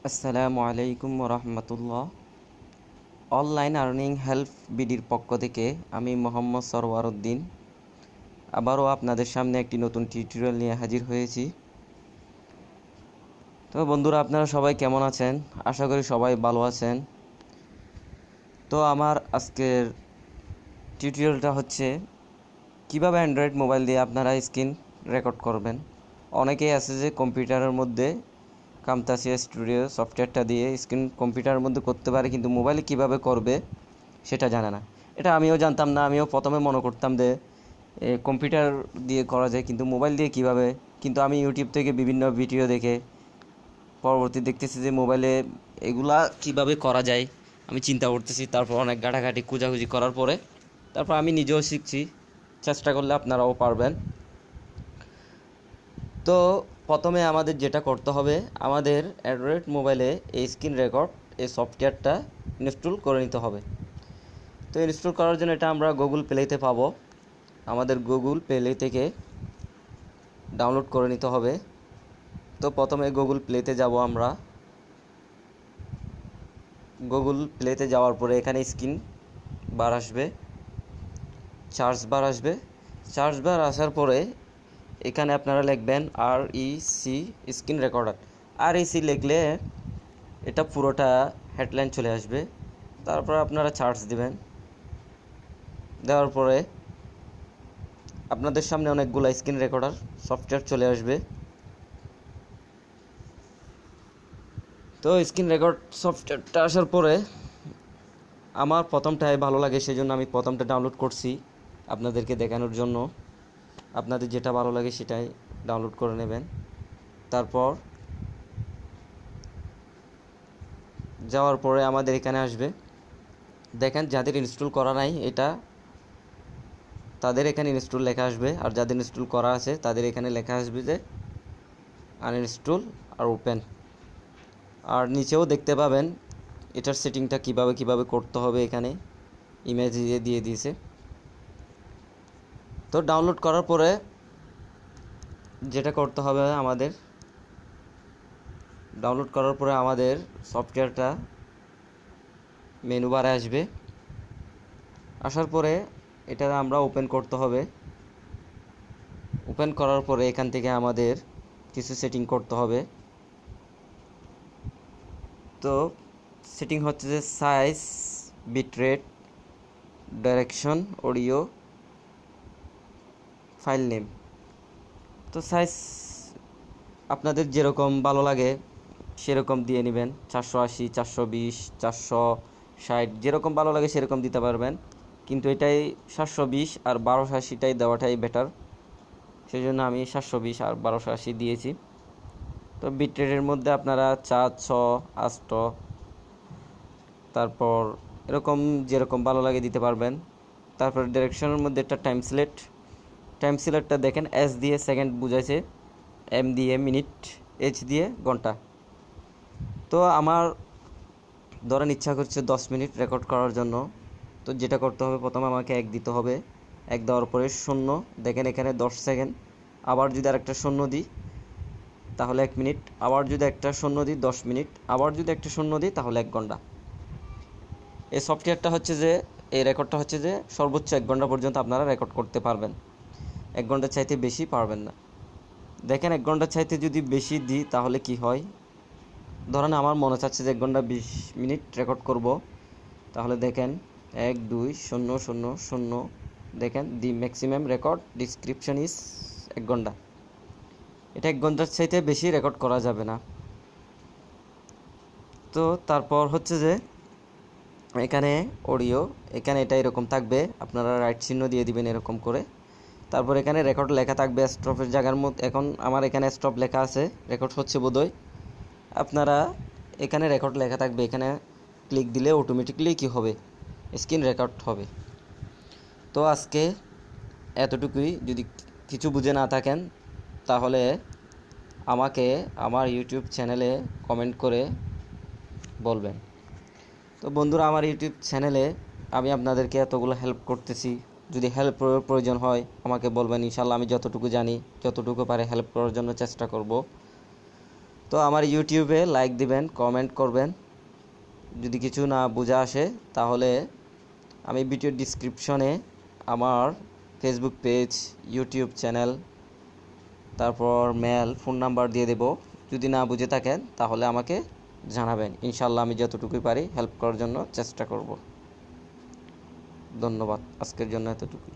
আসসালামু আলাইকুম রহমতুল্লাহ। Online earning help বিডির পক্ষ থেকে আমি মোহাম্মদ সরওয়ার উদ্দিন আবারও আপনাদের সামনে একটি নতুন টিউটোরিয়াল নিয়ে হাজির হয়েছি। তো বন্ধুরা, আপনারা সবাই কেমন আছেন? আশা করি সবাই ভালো আছেন। তো আমার আজকের টিউটোরিয়ালটা হচ্ছে কিভাবে অ্যান্ড্রয়েড মোবাইল দিয়ে আপনারা স্ক্রিন রেকর্ড করবেন। অনেকেই আছে যে কম্পিউটারের মধ্যে কামতাসিয়া স্টুডিও সফটওয়্যারটা দিয়ে স্ক্রিন কম্পিউটারের মধ্যে করতে পারে, কিন্তু মোবাইলে কিভাবে করবে সেটা জানে না। এটা আমিও জানতাম না। আমিও প্রথমে মনে করতাম যে কম্পিউটার দিয়ে করা যায়, কিন্তু মোবাইল দিয়ে কিভাবে। কিন্তু আমি ইউটিউব থেকে বিভিন্ন ভিডিও দেখে পরবর্তী দেখতেছি যে মোবাইলে এগুলা কিভাবে করা যায় আমি চিন্তা করতেছি। তারপর অনেক ঘাটাঘাটি খোঁজাখুঁজি করার পরে তারপর আমি নিজেও শিখছি। চেষ্টা করলে আপনারাও পারবেন। তো প্রথমে আমাদের যেটা করতে হবে, আমাদের অ্যান্ড্রয়েড মোবাইলে এই স্ক্রিন রেকর্ড এই সফটওয়্যারটা ইনস্টল করে নিতে হবে। তো ইনস্টল করার জন্য এটা আমরা গুগল প্লেতে পাবো। আমাদের গুগল প্লে থেকে ডাউনলোড করে নিতে হবে। তো প্রথমে গুগল প্লেতে যাব আমরা। গুগল প্লেতে যাওয়ার পরে এখানে স্ক্রিন বার আসবে, সার্চ বার আসবে। সার্চ বার আসার পরে এখানে আপনারা লিখবেন REC স্ক্রিন রেকর্ডার। REC লিখলে এটা পুরোটা হেডলাইন চলে আসবে। তারপর আপনারা সার্চ দিবেন। দেওয়ার পরে আপনাদের সামনে অনেকগুলো স্ক্রিন রেকর্ডার সফটওয়্যার চলে আসবে। তো স্ক্রিন রেকর্ড সফটওয়্যারটা আসার পরে আমার প্রথমটাই ভালো লাগে, সেই জন্য আমি প্রথমটা ডাউনলোড করছি আপনাদেরকে দেখানোর জন্য। আপনাদের যেটা ভালো লাগে সেটাই ডাউনলোড করে নেবেন। তারপর যাওয়ার পরে আমাদের এখানে আসবে। দেখেন, যাদের ইনস্টল করা নাই এটা তাদের এখানে ইনস্টল লেখা আসবে, আর যাদের ইনস্টল করা আছে তাদের এখানে লেখা আসবে যে আনইনস্টল আর ওপেন। আর নিচেও দেখতে পাবেন এটার সেটিংটা কিভাবে করতে হবে। এখানে ইমেজ দিয়ে দিয়েছে। তো ডাউনলোড করার পরে যেটা করতে হবে, আমাদের সফটওয়্যারটা মেনু বারে আসবে। আসার পরে এটা আমরা ওপেন করতে হবে। ওপেন করার পরে এখান থেকে আমাদের কিছু সেটিং করতে হবে। তো সেটিং হচ্ছে যে size, bitrate, direction, audio, file name. তো সাইজ আপনাদের যেরকম ভালো লাগে সেরকম দিয়ে নেবেন। 480, 420, 460, যেরকম ভালো লাগে সেরকম দিতে পারবেন। কিন্তু এটাই 720 আর 1280টাই দেওয়াটাই বেটার, সেই জন্য আমি 720 আর 1280 দিয়েছি। তো বিটরেটের মধ্যে আপনারা 4, 6, 8, তারপর এরকম যেরকম ভালো লাগে দিতে পারবেন। তারপর ডিরেকশনের মধ্যে একটা টাইম সিলেক্টটা দেখেন, S দিয়ে সেকেন্ড বুঝাইছে, M দিয়ে মিনিট, H দিয়ে ঘন্টা। তো আমার ধরেন ইচ্ছা করছে 10 মিনিট রেকর্ড করার জন্য। তো যেটা করতে হবে, প্রথমে আমাকে 1 দিতে হবে। 1 দেওয়ার পরে 0, দেখেন এখানে 10 সেকেন্ড। আবার যদি আরেকটা 0 দিই তাহলে 1 মিনিট। আবার যদি একটা 0 দিই 10 মিনিট। আবার যদি একটা 0 দিই তাহলে 1 ঘন্টা। এই সফটওয়্যারটা হচ্ছে যে এই রেকর্ডটা হচ্ছে যে সর্বোচ্চ 1 ঘন্টা পর্যন্ত আপনারা রেকর্ড করতে পারবেন। 1 ঘন্টার চাইতে বেশি পারবেন না। দেখেন, 1 ঘন্টার চাইতে যদি বেশি দিই তাহলে কি হয়। ধরেন আমার মনে চাচ্ছে যে 1 ঘন্টা 20 মিনিট রেকর্ড করব। তাহলে দেখেন 1, 2, 0, 0, 0, দেখেন দি ম্যাক্সিমাম রেকর্ড ডিসক্রিপশন ইজ 1 ঘন্টা। এটা 1 ঘন্টার চাইতে বেশি রেকর্ড করা যাবে না। তো তারপর হচ্ছে যে এখানে অডিও, এখানে এটা এরকম থাকবে, আপনারা রাইট চিহ্ন দিয়ে দিবেন এরকম করে। তারপর এখানে রেকর্ড লেখা থাকবে স্টপের জায়গার মধ্যে। এখন আমার এখানে স্টপ লেখা আছে, রেকর্ড হচ্ছে বোধহয়। আপনারা এখানে রেকর্ড লেখা থাকবে, এখানে ক্লিক দিলে অটোমেটিকলি কি হবে, স্ক্রিন রেকর্ড হবে। তো আজকে এতটুকুই। যদি কিছু বুঝে না থাকেন তাহলে আমাকে আমার ইউটিউব চ্যানেলে কমেন্ট করে বলবেন। তো বন্ধুরা, আমার ইউটিউব চ্যানেলে আমি আপনাদেরকে এতগুলো হেল্প করতেছি। যদি হেল্প প্রয়োজন হয় আমাকে বলবেন, ইনশাল্লাহ আমি যতটুকু জানি যতটুকু পারে হেল্প করার জন্য চেষ্টা করব। তো তো আমার ইউটিউবে লাইক দিবেন, কমেন্ট করবেন। যদি কিছু না বোঝা আসে তাহলে আমি ভিডিও ডিসক্রিপশনে আমার ফেসবুক পেজ, ইউটিউব চ্যানেল, তারপর মেল, ফোন নাম্বার দিয়ে দেব। যদি না বুঝে থাকেন তাহলে আমাকে জানাবেন। ইনশাল্লাহ আমি যতটুকুই পারি হেল্প করার জন্য চেষ্টা করব। ধন্যবাদ, আজকের জন্য এতটুকুই।